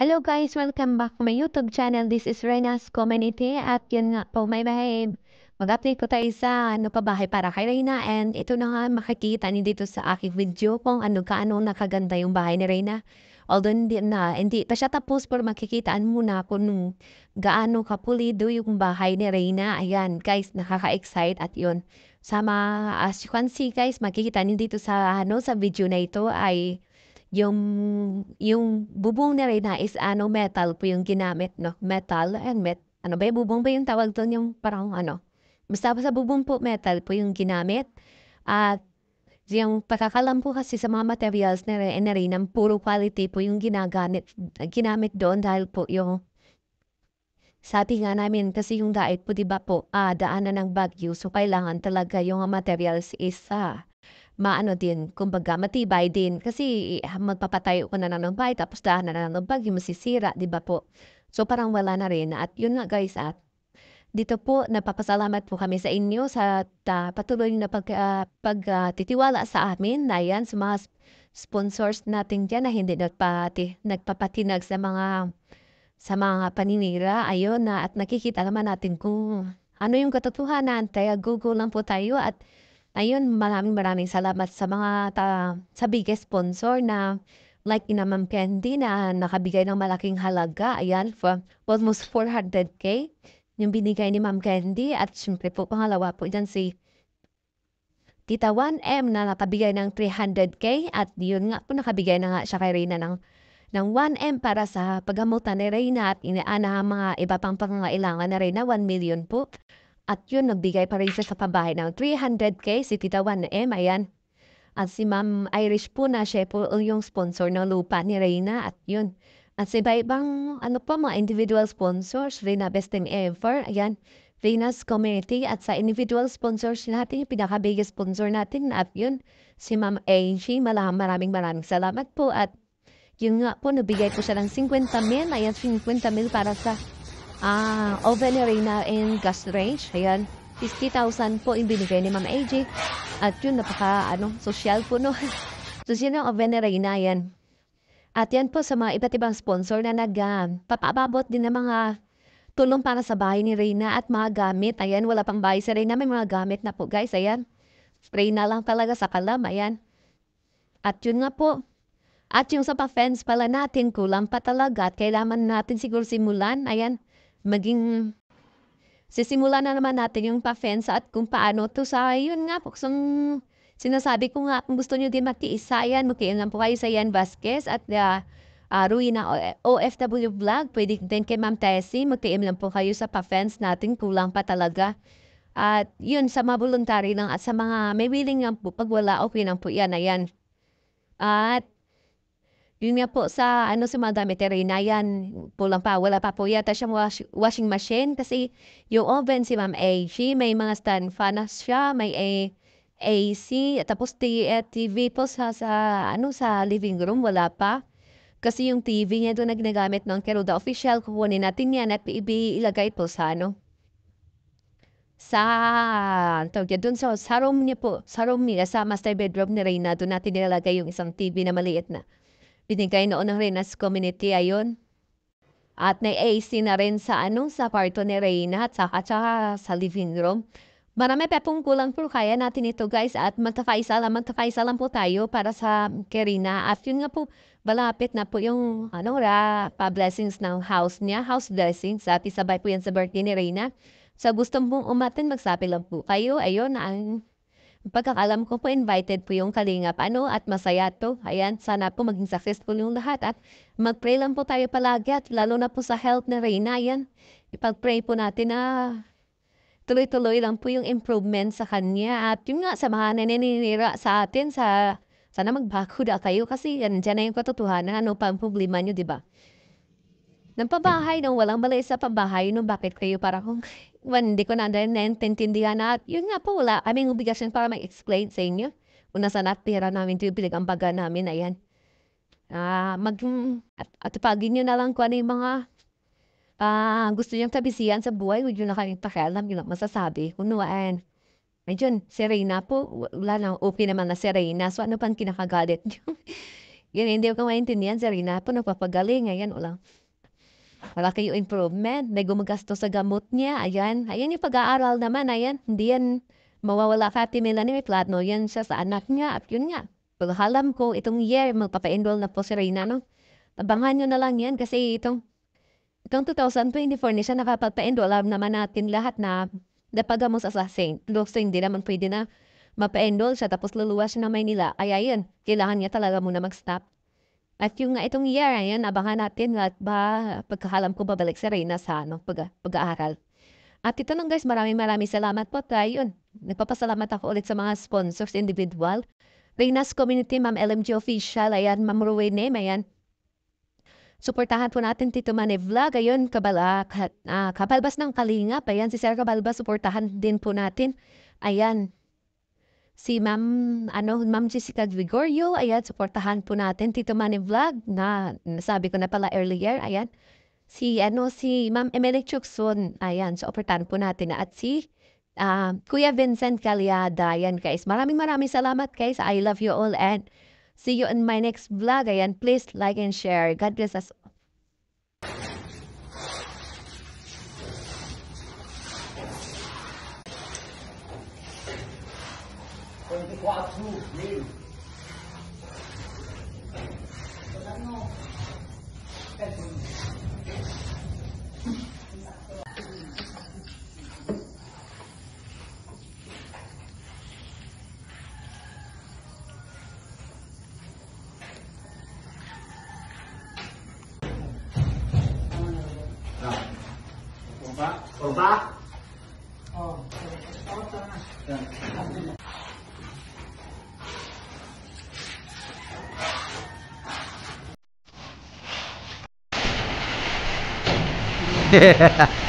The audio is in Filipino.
Hello guys! Welcome back to my YouTube channel. This is Rena's Community at yun nga po my babe. Mag-update po tayo sa pabahay para kay Reyna and ito na nga makikita niyo dito sa aking video kung kaano nakaganda yung bahay ni Reyna. Although hindi pa siya tapos pero makikitaan muna kung gaano kapulido yung bahay ni Reyna. Ayan guys, nakaka-excite at yun. As you can see guys, makikita niyo dito sa sa video na ito ay yung yung bubong ni Reyna is metal po yung ginamit 'no, metal and ano ba yung bubong ba yung tawag dun, yung parang basta sa bubong po metal po yung ginamit at yung pagkakalam po kasi sa mga materials ni Reyna puro quality po yung ginamit doon dahil po yung sabi nga namin kasi yung diet po 'di ba po, daanan ng Baguio so kailangan talaga yung materials is maano din, kumbaga matibay din kasi magpapatayo ka na ng bahay tapos daanan na ng bagyo masisira, 'di ba po? So parang wala na rin at yun nga guys at dito po napapasalamat po kami sa inyo sa patuloy na pagtitiwala sa amin na yan sa mga sponsors natin diyan na hindi nagpapatinag sa mga paninira. Ayun na at nakikita naman natin kung ano yung katotohanan kaya Google lang po tayo at ayun, maraming salamat sa sa biggest sponsor na like ina Ma'am Candy na nakabigay ng malaking halaga, ayan, for almost 400K yung binigay ni Ma'am Candy at siyempre po pangalawa po diyan si Tita 1M na nakabigay ng 300K at yun nga po nakabigay na nga siya kay Reyna ng 1M para sa paggamutan ni Reyna at inaana ang mga iba pang pangangailangan na Reyna, 1 million po. At yun, nagbigay pa rin siya sa pabahay ng 300K, si Tita 1M, ayan. At si Ma'am Irish po na siya po yung sponsor ng lupa ni Reyna at yun. At sa iba-ibang mga individual sponsors, Reyna Best Team Ever, ayan. Reyna's Community at sa individual sponsors natin, yung pinaka-biggest sponsor natin at yun, si Ma'am Angie, maraming salamat po at yun nga po, nabigay po siya ng 50 mil, ayan, 50 mil para sa oven ni Reyna and gas range. Ayan, 50,000 po yung binigay ni Ma'am AJ. At yun, social po, no? Social ng oven ni Reyna, yan. At yan po sa mga iba't ibang sponsor na papababot din ng mga tulong para sa bahay ni Reyna at mga gamit. Ayan, wala pang bahay sa Reyna, may mga gamit na po, guys. Ayan, spray na lang talaga sa kalam, ayan. At yun nga po, at yung sa pa-fence pala natin, kulang pa talaga at kailangan natin siguro simulan, ayan, sisimulan na naman natin yung pa-fence at kung paano to sa yun nga po sinasabi ko nga kung gusto niyo din magtiisa yan, mag-PM lang po kayo sa Yan Vasquez at Ruina OFW Vlog. Pwede din kay Ma'am Tessie, mag-PM lang po kayo sa pa-fence natin, kulang pa talaga. At yun, sa mga voluntary lang at sa mga may willing lang po, pag wala, okay lang po yan, ayan. At yun nga po sa sa mga damit ni Reyna yan, kulang pa, wala pa po yata siyang washing machine kasi yung oven si Ma'am AG, may mga stand fan na siya, may AC, tapos TV po sa living room, wala pa. Kasi yung TV niya doon na ginagamit ng Keruda Official, kukunin natin yan at ilagay po sa room niya po, sa room niya, sa master bedroom ni Reyna, doon natin nilalagay yung isang TV na maliit na binigay noon ng Reyna's Community, ayun. At may AC na rin sa kwarto ni Reyna at saka sa living room. Marami pa pong kulang po kaya natin ito guys at magkakaisa lang po tayo para sa Reyna. At yun nga po, malapit na po yung pa-blessings ng house niya, house blessings. At isabay po yan sa birthday ni Reyna. Sa gusto mong umatin, magsabi lang po kayo. Ayun, pagkakalam ko po invited po yung Kalingap at masaya to. Ayan, sana po maging successful yung lahat at mag-pray lang po tayo palagi at lalo na po sa health na Reyna. Ayan, ipag-pray po natin na tuloy-tuloy lang po yung improvement sa kanya at yun nga sa mga naninira sa atin sana magbago na kayo kasi yan dyan na yung katotohanan. Ano pa ang problema nyo, di ba? Ng pabahay, nung walang balay sa pabahay, nung bakit kayo parang hindi ko na naintindihan na yun nga po, wala kaming obligasyon para mag-explain sa inyo. Kung nasa natira namin ito yung pinag-ambaga namin, ayan. At pagin nyo na lang kung ano yung mga gusto niyang tabisihan sa buhay, huwag nyo na kaming pakialam, yun lang masasabi. Kunuan. Ayun, si Reyna po, wala na, okay naman na si Reyna. So ano pang kinakagalit nyo? Yun, hindi ko maintindihan si Rina po nagpapagaling, ayan, malaki yung improvement, may gumagastos sa gamot niya, ayan. Ayan yung pag-aaral naman, ayan. Hindi yan mawawala ka, Ate Melanie, may plano yan siya sa anak niya. At yun nga, pagkalam ko, itong year, magpapa-enroll na po si Rina, no? Abangan nyo na lang yan kasi itong 2024 ni siya nakapagpa-enroll. Alam naman natin lahat na napagamos sa St. Luke, so hindi naman pwede na mapa-enroll siya tapos luluwas siya na Maynila. Kaya yun, kailangan niya talaga muna mag-stop. At yung itong year, ayan, abangan natin at pagkakalam ko babalik si Reyna sa pag-aaral. At ito lang guys, maraming salamat po tayo. Nagpapasalamat ako ulit sa mga sponsors individual. Reyna's Community, Ma'am LMG Official, ayan, Ma'am Rowene, ayan. Suportahan po natin Tito Manny Vlog, ayun, Kabalbas ng Kalingap, ayan, si Sir Kabalbas, suportahan din po natin. Ayan, si Ma'am Jessica Gregorio, ayan, suportahan po natin Tito Manny Vlog na nasabi ko na pala earlier, ayan. Si Ma'am Emily Chukson, ayan, suportahan po natin at si Kuya Vincent Calyada, ayan guys. Maraming salamat guys. I love you all and see you in my next vlog. Ayan, please like and share. God bless us all. 24 Oba? Oh, Yeah.